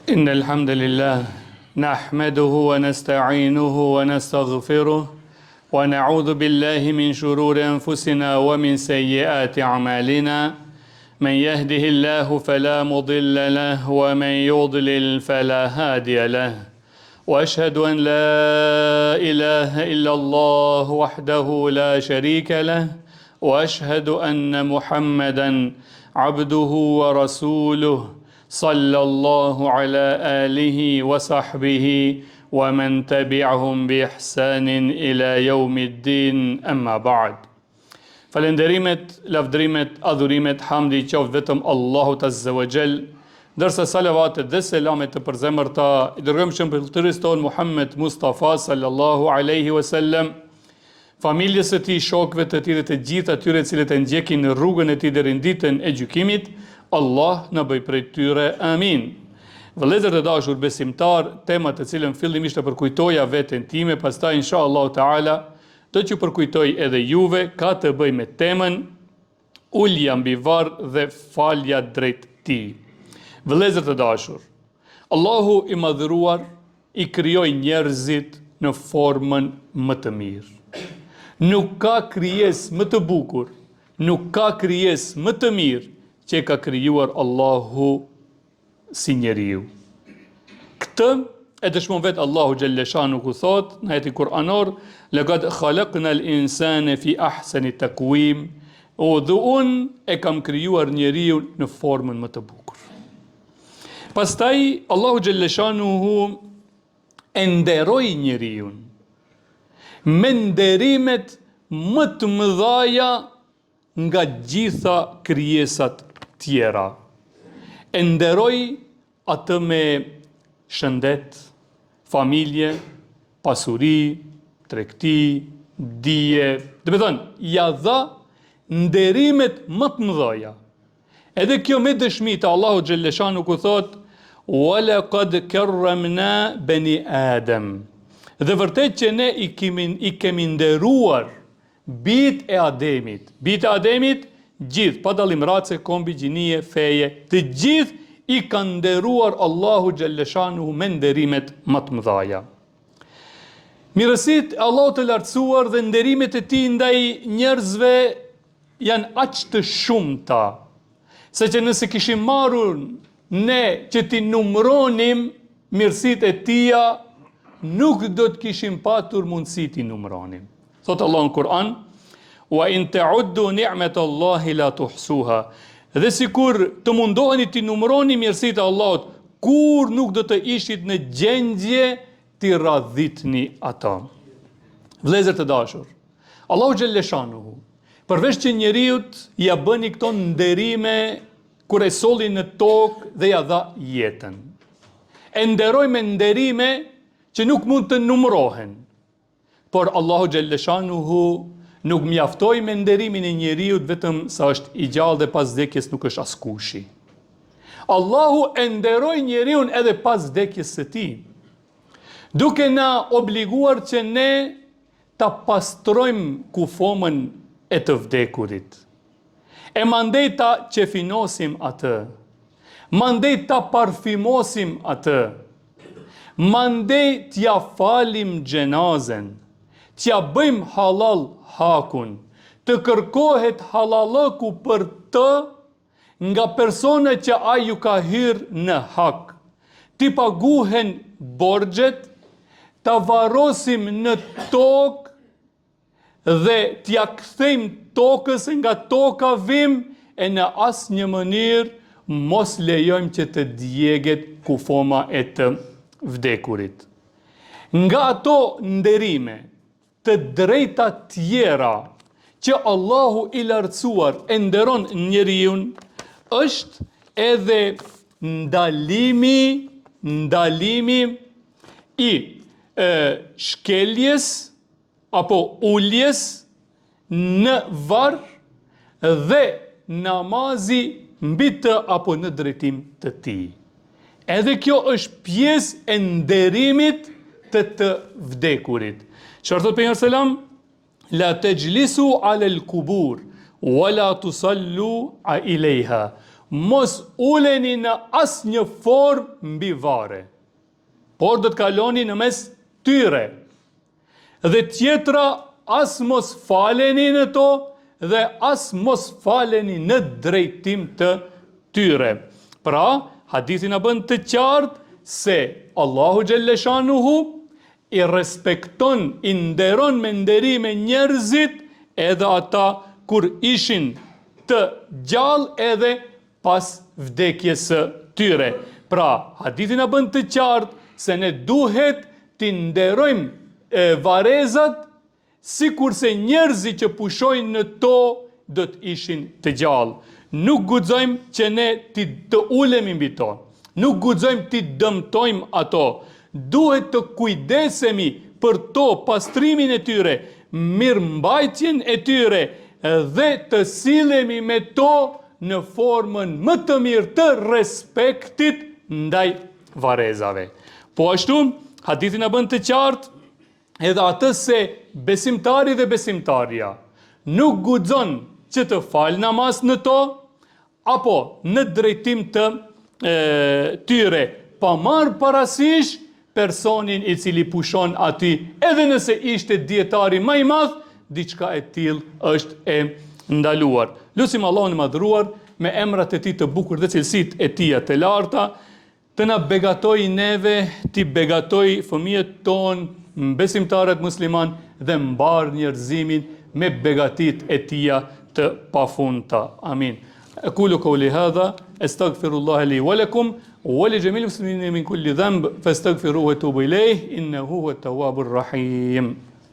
إن الحمد لله نحمده ونستعينه ونستغفره ونعوذ بالله من شرور أنفسنا ومن سيئات أعمالنا من يهده الله فلا مضل له ومن يضلل فلا هادي له وأشهد أن لا إله إلا الله وحده لا شريك له وأشهد أن محمدا عبده ورسوله صلى الله على آله وصحبه ومن تبعهم بإحسان إلى يوم الدين أما بعد. Falenderimet, lavdrimet, adhurimet, hamdi i qoftë vetëm Allahut Azza wa Jall, ndërsa salavatet dhe selamet të përzemërta i dërgojmë për shëmbëllëtëris tonë Muhammed Mustafa sallallahu alaihi wasallam, familjes së tij, shokëve të tij dhe të gjithë atyre të cilët e ndjekin në rrugën e tij deri në ditën e gjykimit. Allah në bëj prej tyre, amin. Vëllezër të dashur besimtar, tema të cilën fillimisht e përkujtoja veten time, pastaj inshallah taala do t'ju përkujtoj edhe juve, ka të bëj me temën ulja mbi varr dhe falja drejt tij. Vëllezër të dashur, Allahu i madhëruar i krijoi njerëzit në formën më të mirë. Nuk ka krijesë më të bukur, nuk ka krijesë më të mirë që ka krijuar Allahu si njeriu. Këtë e dëshmon vetë Allahu Gjelleshanu ku thot në ajetin kuranor, laqad khalaqna al-insana fi ahsani taqwim, dhe unë e kam krijuar njeriu në formën më të bukur. Pastaj Allahu Gjelleshanu e nderoi njeriu me nderimet më të mëdhaja nga gjitha krijesat tjera. E nderoi atë me shëndet, familje, pasuri, tregti, dije. Do të thonë, ja dha nderimet më të mëdha. Edhe kjo me dëshmi të Allahu Gjelleshanu ku thot, وَلَقَدْ كَرَّمْنَا بَنِي آدَمَ. Dhe vërtet që ne i kemi nderuar bitë e Ademit. Bitë e Ademit, gjithë, pa dallim race, kombi, gjinie, feje, të gjithë i kanë nderuar Allahu Gjelleshanu me nderimet më të mëdha. Mirësit Allahu të lartësuar dhe nderimet e tij ndaj njerëzve janë aq të shumta, se që nëse kishim marrur ne që ti numëronim mirësitë e tija, nuk do të kishim patur mundësi ti numëronim. Thot Allah në Kur'an, wa in ta'uddu ni'matallahi la tuhsuha. Dhe sikur të mundoheni të numëroni mirësitë e Allahut, kur nuk do të ishit në gjendje të radhitni ata. Vëllezër të dashur, Allahu Gjelleshanu, përveç që njeriut ja bëni këto nderime kur e solli në tokë dhe ja dha jetën. E nderoj me nderime që nuk mund të numërohen. Por Allahu Gjelleshanu nuk mjaftoi me nderimin e njeriut vetëm sa është i gjallë dhe pas vdekjes nuk është askushi. Allahu e nderoi njeriun edhe pas vdekjes së tij, duke na obliguar që ne ta pastrojmë kufomën e të vdekurit. E mandej ta qefinosim atë, mandej ta parfimosim atë, mandej t'ja falim xhenazen, t'ja bëjmë halal hakun, të kërkohet halalëku për të nga persona që ai ju ka hyrë në hak, t'i paguhen borxhet, ta varrosim në tokë dhe t'ja kthejmë tokës nga toka vim, e në asnjë mënyrë mos lejojmë që të djeget kufoma e të vdekurit. Nga ato nderime të drejta tjera që Allahu i lartësuar e nderon njeriun, është edhe ndalimi i shkeljes apo uljes në varr dhe namazi mbi të apo në drejtim të tij. Edhe kjo është pjesë e nderimit të vdekurit. Çfarë thot pejgamberi selam? La tajlisu ala al-qubur wa la tusallu ilayha mos uleni në asnjë formë mbi varre, por do të kaloni në mes tyre. Dhe tjetra, as mos faleni në to dhe as mos faleni në drejtim të tyre. Pra, hadithi na bën të qartë se Allahu xhalleshanuhu i respekton, i nderon me nderime njerëzit edhe ata kur ishin të gjallë edhe pas vdekjes së tyre. Pra, hadithi na bën të qartë se ne duhet t'i nderojmë varezat sikurse njerëzit që pushojnë në to do të ishin të gjallë. Nuk guxojmë që ne të ulemi mbi to. Nuk guxojmë t'i dëmtojmë ato. Duhet të kujdesemi për to, pastrimin e tyre, mirëmbajtjen e tyre dhe të silemi me to në formën më të mirë të respektit ndaj varezave. Po ashtu, hadithi na bën të qartë edhe atë se besimtari dhe besimtarja nuk guxon që të falë namaz në to, apo në drejtim të tyre, pa marrë parasysh personin i cili pushon aty, edhe nëse ishte dietari më i madh, diçka e tillë është e ndaluar. Lutim Allahun e madhruar me emrat e tij të bukur dhe cilësitë e tij të larta, të na begatoj neve, t'i begatoj fëmijët tonë, besimtarët musliman dhe mbar njerëzimin me begatit e tija të pafundta. Amin. أقول قولي هذا أستغفر الله لي ولكم ولجميع المسلمين من كل ذنب فاستغفروه وتوبوا إليه إنه هو التواب الرحيم.